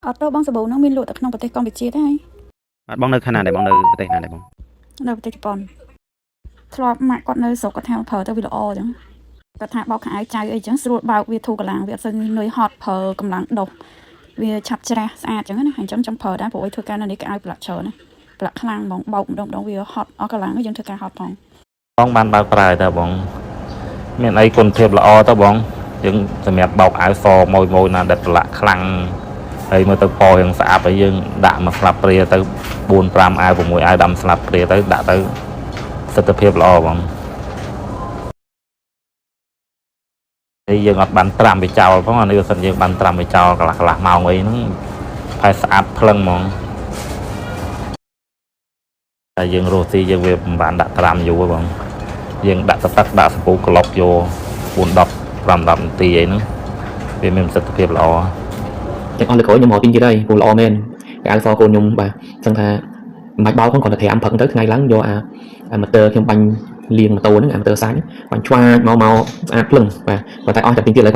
ở đâu băng sờ bầu nó miên lộ tại không bật tay con bị chia thế hay អត់បងនៅខណៈដែរបងនៅប្រទេសណាដែរបង đâu bật tay Japan ធ្លាប់ម៉ាក់គាត់នៅស្រុកគាត់ថាប្រើទៅវាល្អអញ្ចឹងគាត់ថាបោកខោអាវចៅអីចឹងស្រួលបោកវាធូរកម្លាំងវាអត់សូវនឿយហត់ប្រើកម្លាំងដុសវាឆាប់ច្រាស់ស្អាតអញ្ចឹងណាអញ្ចឹងចង់ប្រើដែរព្រោះឲ្យធ្វើការនៅនេះក៏ឲ្យប្រឡាក់ច្រើនណាប្រឡាក់ខ្លាំងហ្មងបោកម្ដងវាហត់អស់កម្លាំងយើងធ្វើការហត់ផង បងបានបើកប្រើតើបងមានអីគុណភាពល្អតើបងយើងសម្រាប់បោកអាវសមួយណាដែលប្រឡាក់ខ្លាំងហើយមើលទៅពណ៌យ៉ាងស្អាតហើយយើងដាក់មកស្លាបព្រាទៅ4 5អាវ6អាវដាំស្លាបព្រាទៅដាក់ទៅសិទ្ធិភាពល្អបងហើយយើងអត់បានត្រាំវាចោលផងអានេះបើសិនយើងបានត្រាំវាចោលកន្លះម៉ោងអីហ្នឹងផែស្អាតភ្លឹងហ្មងតែយើងរស់ស៊ីយើងវាមិនបានដាក់ត្រាំយូរបងយើងដាក់ទឹកដាក់សម្ពុះក្លុកយក4 10 5 10នាទីអីហ្នឹងវាមានប្រសិទ្ធភាពល្អទាំងអស់លើក្រោយខ្ញុំមកទិញទៀតហើយព្រោះល្អមែនអាវសកូនខ្ញុំបាទចឹងថាមិនបាច់បោកផងគ្រាន់តែត្រាំផឹកទៅថ្ងៃឡើងយកអាម៉ូទ័រខ្ញុំបាញ់លាងម៉ូតូហ្នឹងអាម៉ូទ័រសាច់បាញ់ឆ្វាចមកស្អាតភ្លឹងបាទតែអស់តែទិញទៀតឡើយ